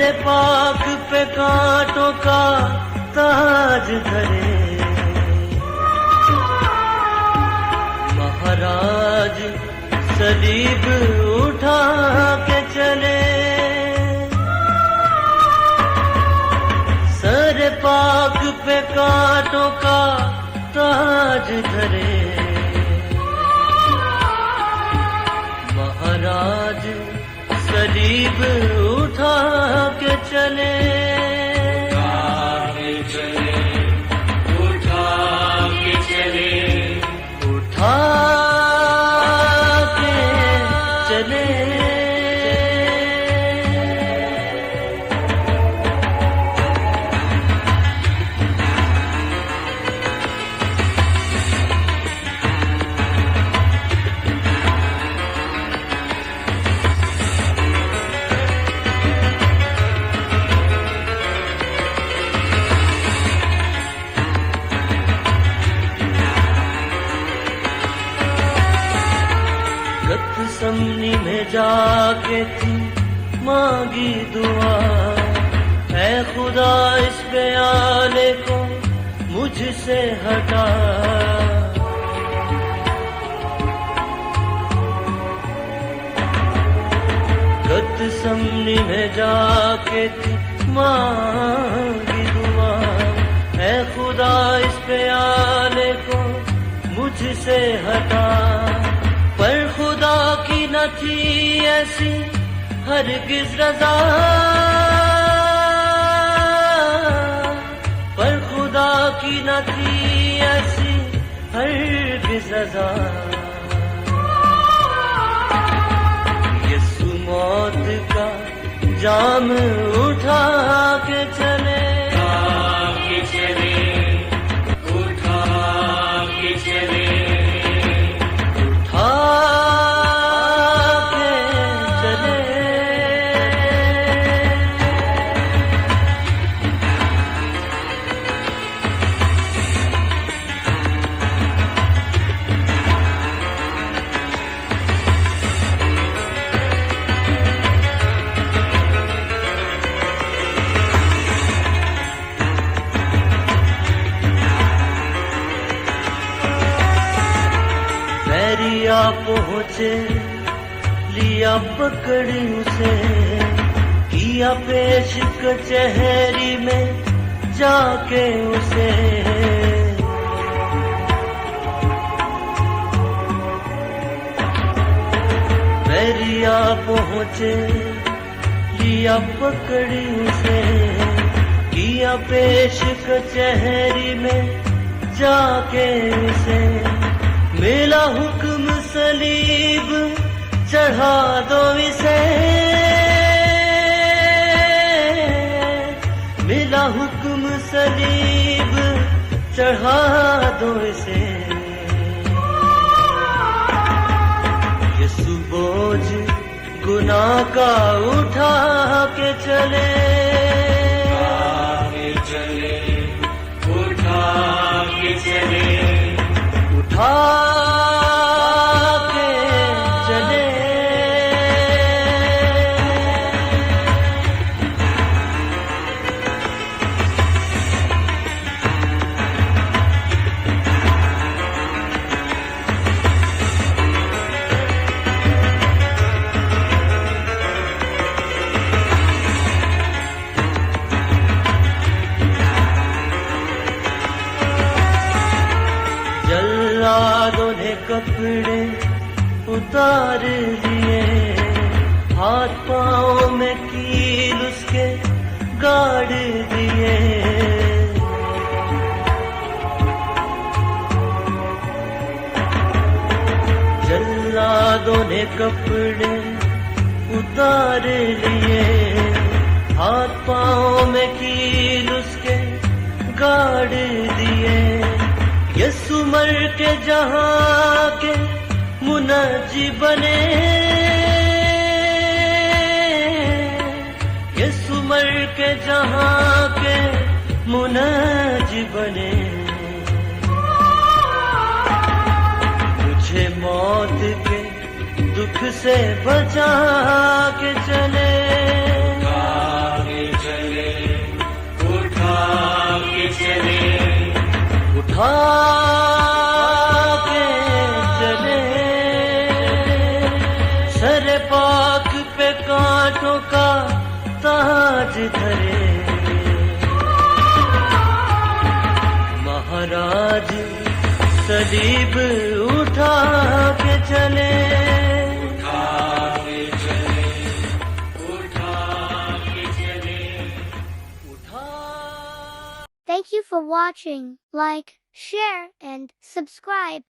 Sir पाक पे कांटों का ताज धरे, महाराज सलीब उठा के चले। सर पाक पे कांटों का ताज धरे, महाराज सलीब उठा के चले। उठा के चले, उठा के चले। गतसमनी में जाके थी मांगी दुआ, है खुदा इस प्याले को मुझसे हटा। गतसमनी में जाके थी मांगी दुआ, है खुदा इस प्याले को मुझसे हटा। पर खुदा की न थी ऐसी हरगिज रज़ा, पर खुदा की न थी ऐसी हरगिज रज़ा। यीशु मौत का जाम उठा के चले, उठा के चले। बैरिया पहुँचे, लिया पकड़ी उसे, किया पेश कचहरी में जाके उसे। बैरिया पहुँचे, लिया पकड़ी उसे, किया पेश कचहरी में जाके उसे। मिला हुक्म सलीब चढ़ा दो इसे, मिला हुक्म सलीब चढ़ा दो इसे। यीशु बोझ गुनाह का उठा के चले, उठा के चले। उठा के चले। जल्लादों ने कपड़े उतार लिए, हाथ पाँव में कील उसके गाड़ दिए। जल्लादों ने कपड़े उतार लिए, हाथ पाँव में कील उसके गाड़ दिए। यीशु मर के जहाँ के मुनज्जी बने, यीशु मर के जहाँ के मुनज्जी बने। मुझे मौत के दुख से बचा के चले, ताज धरे, महाराज सलीब उठा के चले, उठा के चले, उठा के चले, उठा। Thank you for watching. Like, share, and subscribe.